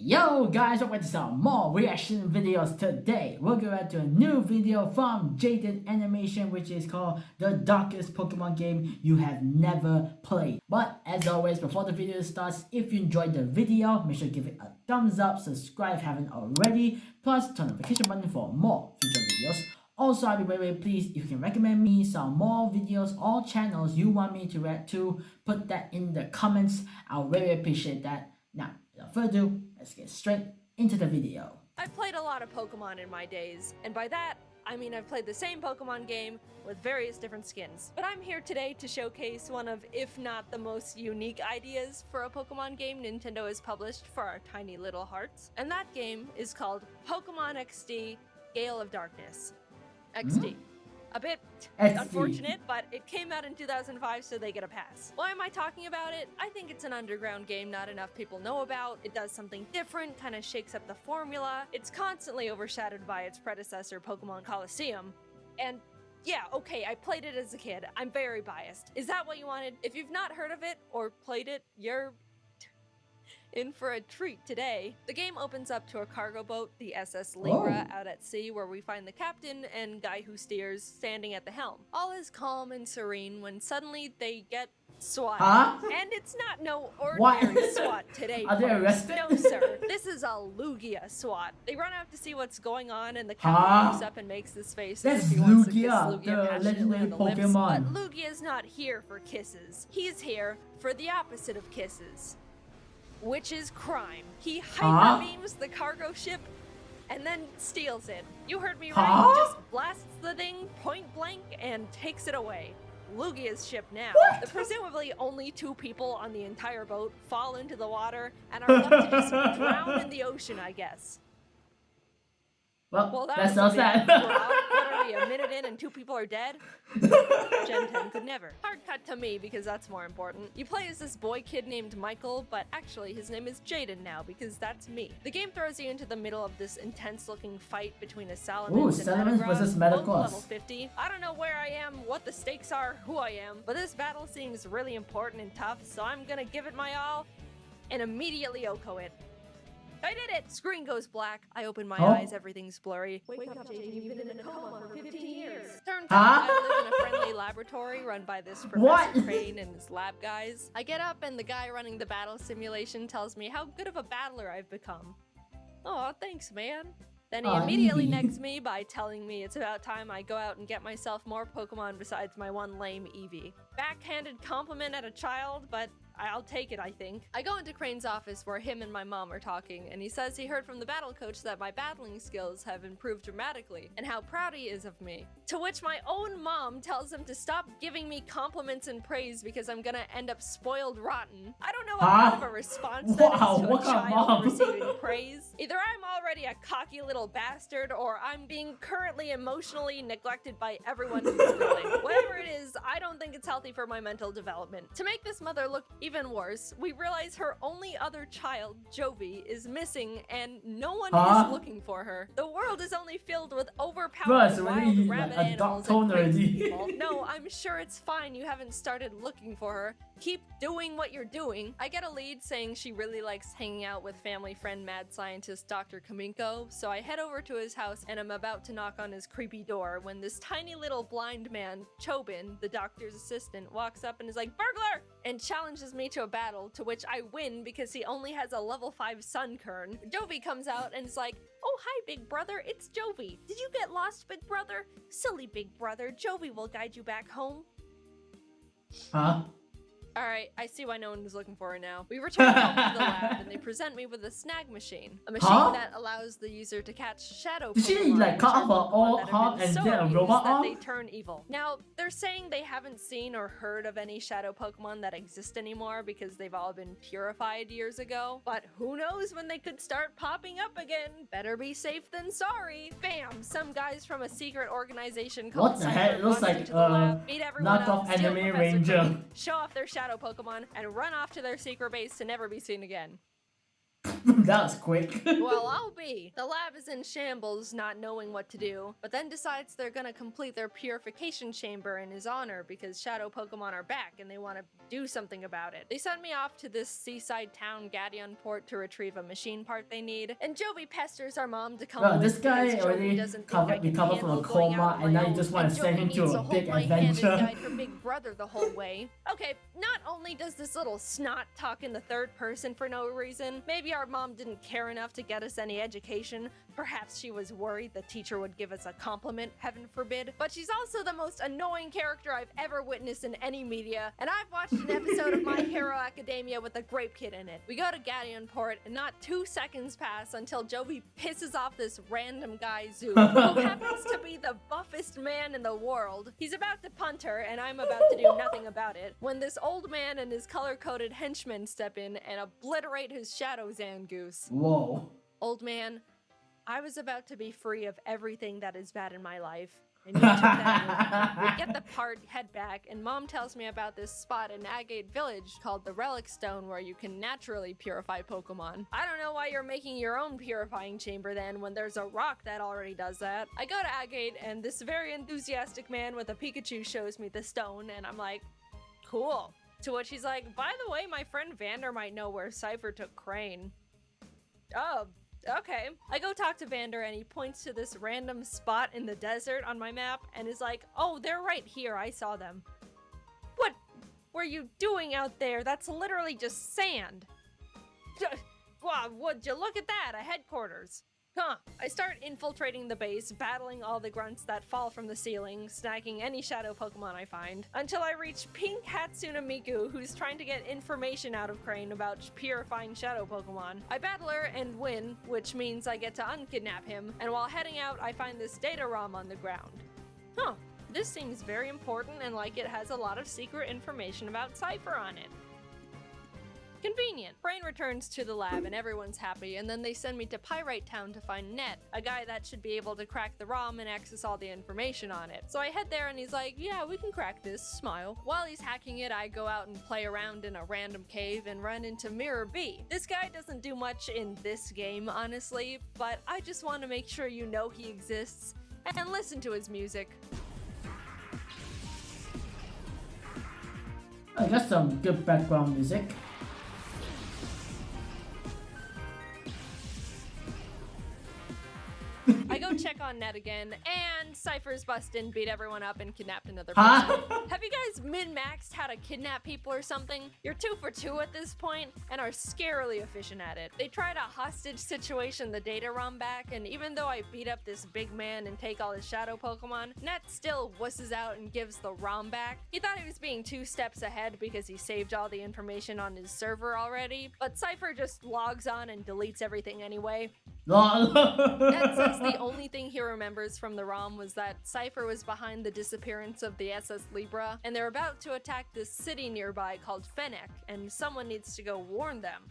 Yo guys, welcome to some more reaction videos. Today we're going to a new video from Jaiden Animation, which is called the darkest Pokemon game you have never played. But as always, before the video starts, if you enjoyed the video, make sure to give it a thumbs up, subscribe if you haven't already, plus turn the notification button for more future videos. Also, I'd be very pleased if you can recommend me some more videos or channels you want me to react to. Put that in the comments. I'll really appreciate that. Now, without further ado, let's get straight into the video. I've played a lot of Pokemon in my days, and by that, I mean I've played the same Pokemon game with various different skins. But I'm here today to showcase one of, if not the most unique ideas for a Pokemon game Nintendo has published for our tiny little hearts. And that game is called Pokémon XD, Gale of Darkness. XD. A bit unfortunate, but it came out in 2005, so they get a pass. Why am I talking about it? I think it's an underground game not enough people know about. It does something different, kind of shakes up the formula. It's constantly overshadowed by its predecessor, Pokemon Colosseum. And yeah, okay, I played it as a kid. I'm very biased. Is that what you wanted? If you've not heard of it or played it, you're in for a treat today. The game opens up to a cargo boat, the SS Libra, out at sea, where we find the captain and guy who steers standing at the helm. All is calm and serene when suddenly they get swatted. And it's not no ordinary SWAT today. Are they arrested? No, sir. This is a Lugia SWAT. They run out to see what's going on, and the captain looks up and makes this face as if he wants to kiss Lugia, the legendary Pokemon. But Lugia's not here for kisses. He's here for the opposite of kisses, which is crime. He hyper beams the cargo ship and then steals it. You heard me right. He just blasts the thing point blank and takes it away. Lugia's ship now. The presumably only 2 people on the entire boat fall into the water and are left to just drown in the ocean, I guess. Well, that that's so sad. What are we, a minute in and 2 people are dead? Gen 10 could never. Hard cut to me because that's more important. You play as this boy kid named Michael, but actually his name is Jaiden now because that's me. The game throws you into the middle of this intense looking fight between a Salamence and Salamence versus both Metagross. level 50. I don't know where I am, what the stakes are, who I am, but this battle seems really important and tough, so I'm gonna give it my all and immediately OHKO it. I did it! Screen goes black. I open my eyes, everything's blurry. Wake up, Jaiden, you've been in a coma for 15 years. Turns out I live in a friendly laboratory run by this Professor Crane and his lab guys. I get up and the guy running the battle simulation tells me how good of a battler I've become. Oh, thanks, man. Then he immediately negs me by telling me it's about time I go out and get myself more Pokemon besides my one lame Eevee. Backhanded compliment at a child, but I'll take it, I think. I go into Crane's office where him and my mom are talking, and he says he heard from the battle coach that my battling skills have improved dramatically, and how proud he is of me. To which my own mom tells him to stop giving me compliments and praise because I'm gonna end up spoiled rotten. I don't know what kind of a response that is to a child receiving praise. Either I'm already a cocky little bastard, or I'm being currently emotionally neglected by everyone who's willing. Whatever it is, I don't think it's healthy for my mental development. To make this mother look even worse, we realize her only other child, Jovi, is missing and no one is looking for her. The world is only filled with overpowered wild rabbit animals and crazy people. No, I'm sure it's fine you haven't started looking for her. Keep doing what you're doing. I get a lead saying she really likes hanging out with family friend mad scientist Dr. Kaminko, so I head over to his house and I'm about to knock on his creepy door when this tiny little blind man, Chobin, the doctor's assistant, walks up and is like, "Burglar!" and challenges me to a battle, to which I win because he only has a level 5 Sunkern. Jovi comes out and is like, "Oh, hi, big brother, it's Jovi. Did you get lost, big brother? Silly big brother, Jovi will guide you back home." Alright, I see why no one was looking for her now. We return home to the lab and they present me with a snag machine. A machine that allows the user to catch shadow Pokemon. Did she like cut off her arm and then a robot arm? They turn evil. Now, they're saying they haven't seen or heard of any shadow Pokemon that exist anymore because they've all been purified years ago. But who knows when they could start popping up again? Better be safe than sorry. Bam! Some guys from a secret organization called What the heck? It looks like knockoff Enemy Ranger. Show off their shadow Pokemon and run off to their secret base to never be seen again. That was quick. Well, I'll be. The lab is in shambles, not knowing what to do, but then decides they're gonna complete their purification chamber in his honor because shadow Pokemon are back and they want to do something about it. They send me off to this seaside town, Port, to retrieve a machine part they need, and Jovi pesters our mom to come with This guy because Jovi already doesn't think I can recovered from a handle going coma, out on and my now you own, just want and to send Jovi him to needs a hold big my hand and adventure. guide her big brother the whole way. Okay, not only does this little snot talk in the third person for no reason, maybe our mom didn't care enough to get us any education. Perhaps she was worried the teacher would give us a compliment, heaven forbid. But she's also the most annoying character I've ever witnessed in any media, and I've watched an episode of My Hero Academia with a grape kid in it. We go to Port, and not 2 seconds pass until Jovi pisses off this random guy Zoo, who happens to be the buffest man in the world. He's about to punt her, and I'm about to do nothing about it, when this old man and his color-coded henchmen step in and obliterate his Shadow Zangoose. Whoa. Old man, I was about to be free of everything that is bad in my life, and you took that away. We get the part, head back, and Mom tells me about this spot in Agate Village called the Relic Stone where you can naturally purify Pokemon. I don't know why you're making your own purifying chamber then when there's a rock that already does that. I go to Agate, and this very enthusiastic man with a Pikachu shows me the stone, and I'm like, cool. To which he's like, by the way, my friend Vander might know where Cypher took Crane. Oh, okay. I go talk to Vander and he points to this random spot in the desert on my map and is like, oh, they're right here. I saw them. What were you doing out there? That's literally just sand. Wow, would you look at that? A headquarters. Huh. I start infiltrating the base, battling all the grunts that fall from the ceiling, snagging any shadow Pokemon I find, until I reach Pink Hatsune Miku, who's trying to get information out of Crane about purifying shadow Pokemon. I battle her and win, which means I get to unkidnap him, and while heading out, I find this data ROM on the ground. Huh. This seems very important and like it has a lot of secret information about Cypher on it. Convenient. Brain returns to the lab and everyone's happy, and then they send me to Pyrite Town to find Net, a guy that should be able to crack the ROM and access all the information on it. So I head there and he's like, yeah, we can crack this, smile. While he's hacking it, I go out and play around in a random cave and run into Mirror B. This guy doesn't do much in this game, honestly, but I just want to make sure you know he exists and listen to his music. I got some good background music. I go check on Ned again, and Cypher's busted and beat everyone up and kidnapped another person. Have you guys min-maxed how to kidnap people or something? You're 2 for 2 at this point, and are scarily efficient at it. They tried a hostage situation the data ROM back, and even though I beat up this big man and take all his shadow Pokemon, Ned still wusses out and gives the ROM back. He thought he was being 2 steps ahead because he saved all the information on his server already, but Cypher just logs on and deletes everything anyway. Ned says the only thing he remembers from the ROM was that Cypher was behind the disappearance of the SS Libra, and they're about to attack this city nearby called Fennec, and someone needs to go warn them.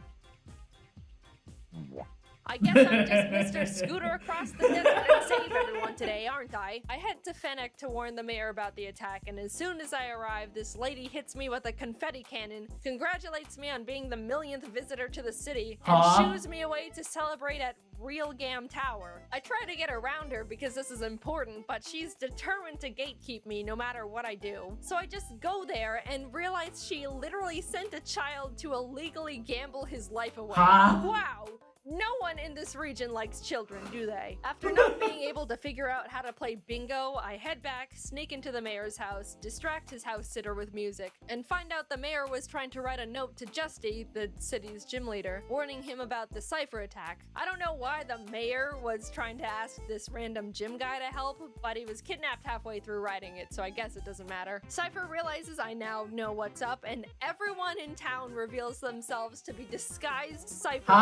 I guess I'm just Mr. Scooter across the desert and save everyone today, aren't I? I head to Fennec to warn the mayor about the attack, and as soon as I arrive, this lady hits me with a confetti cannon, congratulates me on being the millionth visitor to the city, and shoos me away to celebrate at Real Gam Tower. I try to get around her because this is important, but she's determined to gatekeep me no matter what I do. So I just go there and realize she literally sent a child to illegally gamble his life away. Wow! No one in this region likes children, do they? After not being able to figure out how to play bingo, I head back, sneak into the mayor's house, distract his house sitter with music, and find out the mayor was trying to write a note to Justy, the city's gym leader, warning him about the Cypher attack. I don't know why the mayor was trying to ask this random gym guy to help, but he was kidnapped halfway through writing it, so I guess it doesn't matter. Cypher realizes I now know what's up, and everyone in town reveals themselves to be disguised Cypher.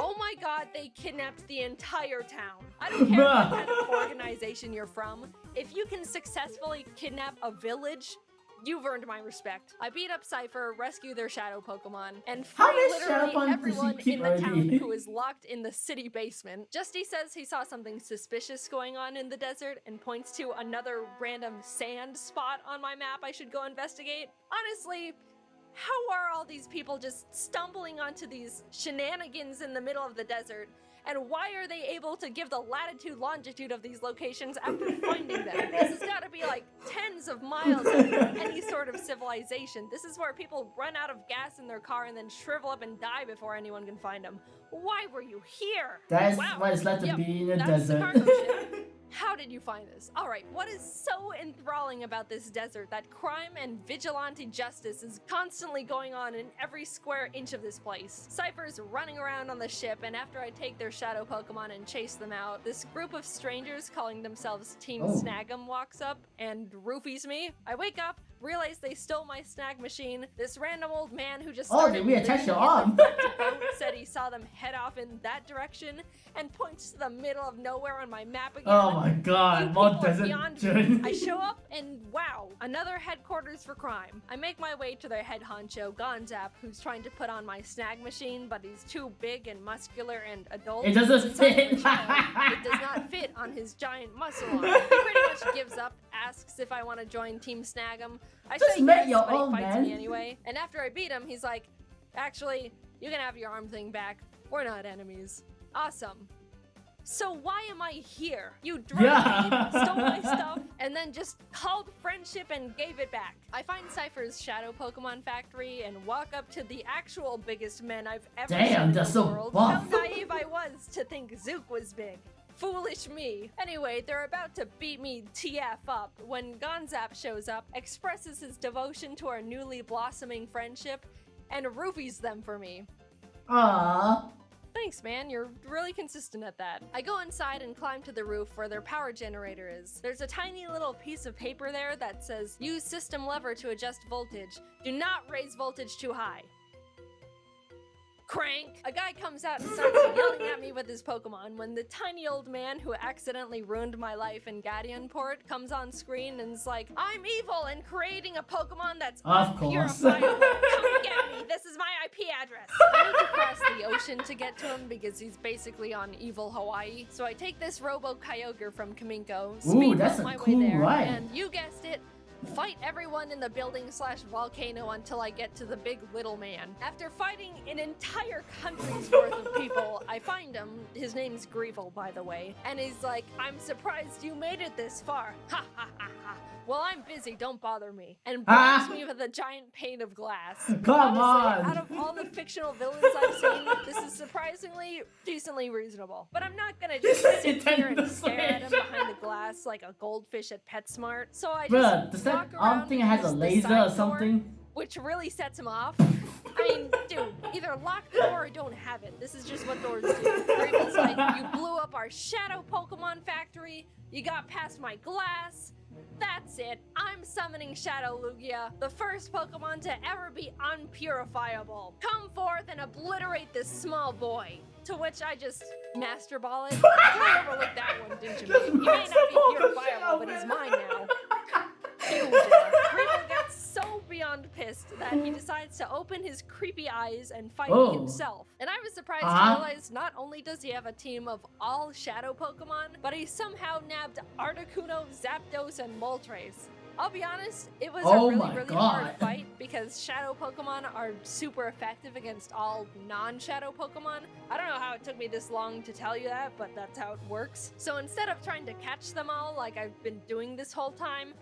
Oh my god, they kidnapped the entire town. I don't care what kind of organization you're from. If you can successfully kidnap a village, you've earned my respect. I beat up Cypher, rescue their shadow Pokemon, and free literally everyone in the town who is locked in the city basement. Justy says he saw something suspicious going on in the desert and points to another random sand spot on my map I should go investigate. Honestly, How are all these people just stumbling onto these shenanigans in the middle of the desert? And why are they able to give the latitude, longitude of these locations after finding them? This has got to be like tens of miles from any sort of civilization. This is where people run out of gas in their car and then shrivel up and die before anyone can find them. Why were you here? That's wow. what it's like to be in a that's desert. The cargo ship. How did you find this? All right, what is so enthralling about this desert that crime and vigilante justice is constantly going on in every square inch of this place? Cypher's running around on the ship, and after I take their shadow Pokemon and chase them out, this group of strangers calling themselves Team Snag'em walks up and roofies me. I wake up, realize they stole my snag machine. This random old man who just started did we attach your arm? said he saw them head off in that direction and points to the middle of nowhere on my map again. Oh my god, more desert journey. I show up and wow, another headquarters for crime. I make my way to their head honcho, Gonzap, who's trying to put on my snag machine, but he's too big and muscular and adult. It doesn't fit. It does not fit on his giant muscle arm. He pretty much gives up, asks if I want to join Team Snag'em. I Just say make yes, your but he own, fights man. me anyway. And after I beat him, he's like, actually, you can have your arm thing back. We're not enemies. Awesome. So why am I here? You drugged me, stole my stuff, and then just called friendship and gave it back. I find Cypher's Shadow Pokemon Factory and walk up to the actual biggest men I've ever seen in they're the so world. buff. How naive I was to think Zook was big. Foolish me. Anyway, they're about to beat me TF up when Gonzap shows up, expresses his devotion to our newly blossoming friendship, and roofies them for me. Aww. Thanks, man. You're really consistent at that. I go inside and climb to the roof where their power generator is. There's a tiny little piece of paper there that says, use system lever to adjust voltage. Do not raise voltage too high. Crank! A guy comes out and starts yelling at me with his Pokemon when the tiny old man who accidentally ruined my life in Port comes on screen and is like, I'm evil and creating a Pokemon that's unpurifiable. Come get me! This is my IP address! I need to cross the ocean to get to him because he's basically on evil Hawaii. So I take this Robo Kyogre from Kaminko, speedboat my way there, and you guessed it, fight everyone in the building/volcano until I get to the big little man. After fighting an entire country's worth of people, I find him. His name's Greevil, by the way. And he's like, I'm surprised you made it this far. Ha ha ha ha. Well, I'm busy, don't bother me. And blocks me with a giant pane of glass. Come on! Out of all the fictional villains I've seen, this is surprisingly decently reasonable. But I'm not gonna just sit here and stare at him behind the glass like a goldfish at PetSmart. So I just does that arm thing has a laser or something? Which really sets him off. I mean, dude, either lock the door or don't have it. This is just what doors do. Greevil's like, you blew up our Shadow Pokemon Factory, you got past my glass. That's it. I'm summoning Shadow Lugia, the first Pokemon to ever be unpurifiable. Come forth and obliterate this small boy. To which I just Master Ball it. You overlooked that one, didn't you, mate? He may not be purifiable, but he's mine now. Greevil gets so beyond pissed that he decides to open his creepy eyes and fight me himself. And I was surprised to realize not only does he have a team of all Shadow Pokemon, but he somehow nabbed Articuno, Zapdos, and Moltres. I'll be honest, it was a really hard fight because Shadow Pokemon are super effective against all non-Shadow Pokemon. I don't know how it took me this long to tell you that, but that's how it works. So instead of trying to catch them all like I've been doing this whole time,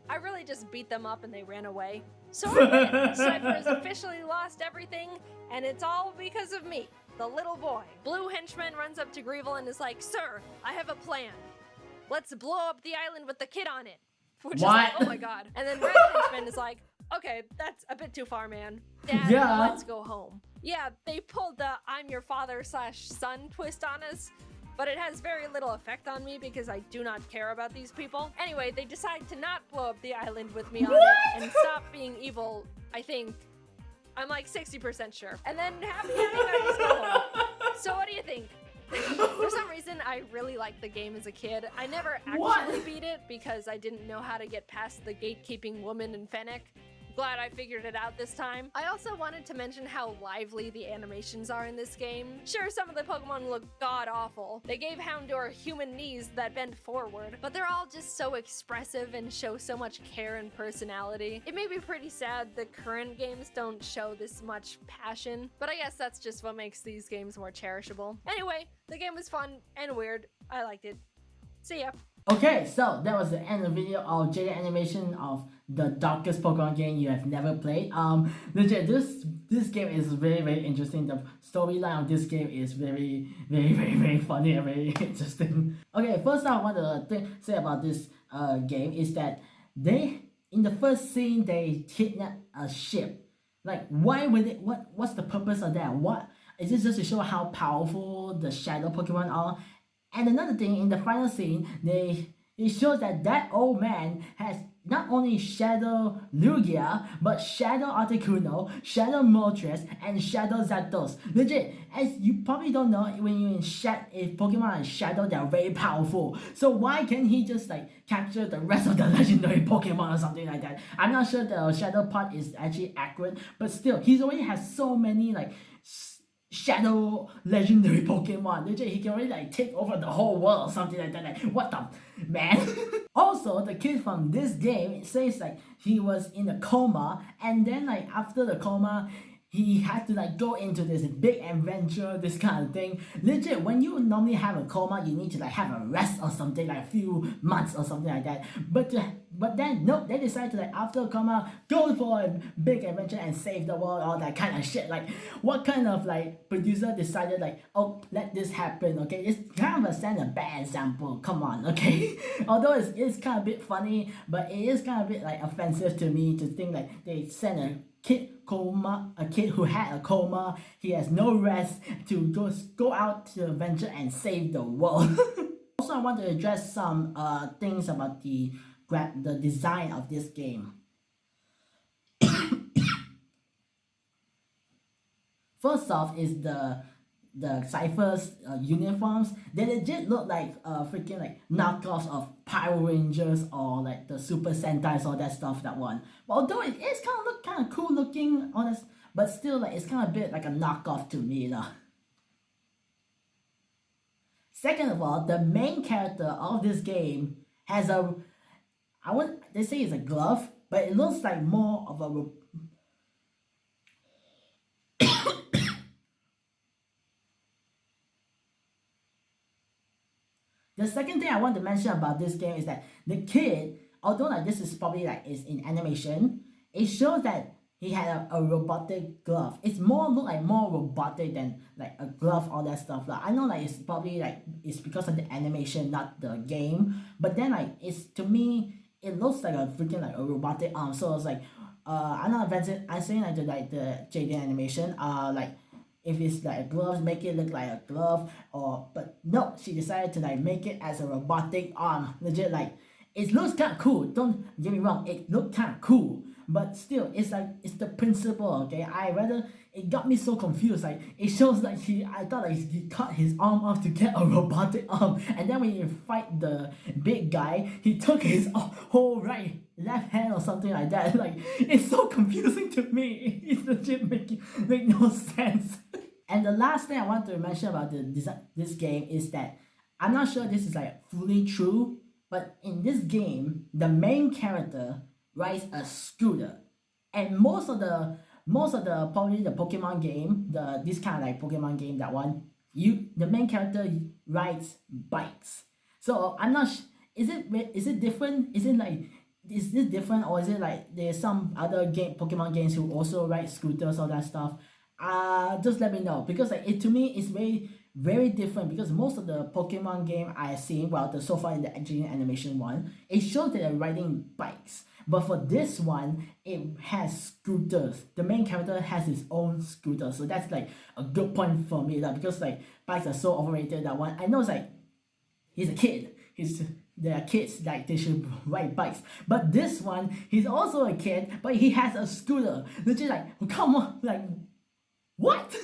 I really just beat them up and they ran away. So Cypher has officially lost everything, and it's all because of me, the little boy. Blue henchman runs up to Greevil and is like, sir, I have a plan. Let's blow up the island with the kid on it. Which is like, oh my god. And then Red henchman is like, okay, that's a bit too far, man. Dad, let's go home. Yeah, they pulled the I'm your father/son twist on us, but it has very little effect on me because I do not care about these people. Anyway, they decide to not blow up the island with me on it and stop being evil, I think. I'm like 60% sure. And then happy ending, I just go home. So what do you think? For some reason, I really liked the game as a kid. I never actually beat it because I didn't know how to get past the gatekeeping woman in Fennec. glad I figured it out this time. I also wanted to mention how lively the animations are in this game. Sure, some of the Pokemon look god-awful. They gave Houndour human knees that bend forward, but they're all just so expressive and show so much care and personality. It made me pretty sad the current games don't show this much passion, but I guess that's just what makes these games more cherishable. Anyway, the game was fun and weird. I liked it. See ya. Okay, so that was the end of the video of Jaiden Animation of the darkest Pokemon game you have never played. Legit, this game is very interesting. The storyline of this game is very funny and very interesting. Okay, first I want to say about this game is that they, in the first scene, they kidnap a ship. Like, why would it? What's the purpose of that? What is this, just to show how powerful the Shadow Pokemon are? And another thing, in the final scene, it shows that old man has not only Shadow Lugia, but Shadow Articuno, Shadow Moltres, and Shadow Zapdos. Legit, as you probably don't know, when you're in if Pokemon is Shadow, they're very powerful. So why can't he just like capture the rest of the legendary Pokemon or something like that? I'm not sure the Shadow part is actually accurate, but still, he already has so many like Shadow legendary Pokemon. Legit, he can already like take over the whole world or something like that. Like, what the man? Also, the kid from this game says like he was in a coma, and then like after the coma, he had to like go into this big adventure, this kind of thing. Legit, when you normally have a coma, you need to like have a rest or something, like a few months or something like that. But then nope, they decided to like after a coma, go for a big adventure and save the world, all that kind of shit. Like, what kind of like producer decided like, oh, let this happen? Okay, it's kind of a bad example. Come on, okay. Although it's kind of a bit funny, but it is kind of a bit like offensive to me to think like they send a kid who had a coma, he has no rest, to go out to adventure and save the world. Also, I want to address some things about the design of this game. First off is the Cypher's uniforms. They legit look like freaking like knockoffs of Power Rangers or like the Super Sentais, all that stuff, that one. But although it is kind of cool looking, honest, but still like it's kind of a bit like a knockoff to me, though. Second of all, the main character of this game has they say it's a glove, but it looks like more of a The second thing I want to mention about this game is that the kid, although like this is probably like is in animation, it shows that he had a robotic glove. It's more robotic than like a glove, all that stuff. Like, I know like it's probably like it's because of the animation, not the game. But then like to me it looks like a freaking like a robotic arm. So it's like I'm saying like the Jaiden Animation like, if it's like gloves, make it look like a glove, but no, she decided to like make it as a robotic arm. Legit, like, it looks kind of cool, don't get me wrong, it looked kind of cool, but still, it's like, it's the principle, okay? It got me so confused. Like, it shows like I thought like he cut his arm off to get a robotic arm, and then when you fight the big guy, he took his whole left hand or something like that. Like, it's so confusing to me. It's legit make no sense. And the last thing I want to mention about this game is that I'm not sure this is like fully true, but in this game, the main character rides a scooter, and most of the probably the Pokemon game, this kind of like Pokemon game, that one, the main character rides bikes. So I'm not is it different? Is this different, or is it like there's some other Pokemon games who also ride scooters, all that stuff? Just let me know, because like to me it's very different, because most of the Pokemon game I've seen, well, so far in the Jaiden Animation one, it shows that they're riding bikes. But for this one, it has scooters. The main character has his own scooter, so that's like a good point for me, because like bikes are so overrated. That one, I know it's like he's a kid. There are kids, like they should ride bikes. But this one, he's also a kid, but he has a scooter. Legit, like, come on, like, what?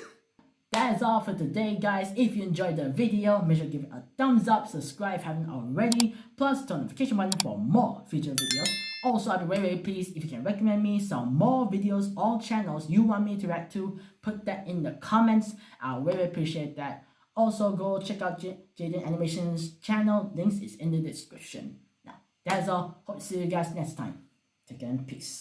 That is all for today, guys. If you enjoyed the video, make sure to give it a thumbs up, subscribe if you haven't already, plus turn the notification button for more future videos. Also, I'd be very pleased if you can recommend me some more videos or channels you want me to react to. Put that in the comments. I'll really appreciate that. Also, go check out Jaiden Animations channel. Links is in the description. Now, that's all. Hope to see you guys next time. Take care and peace.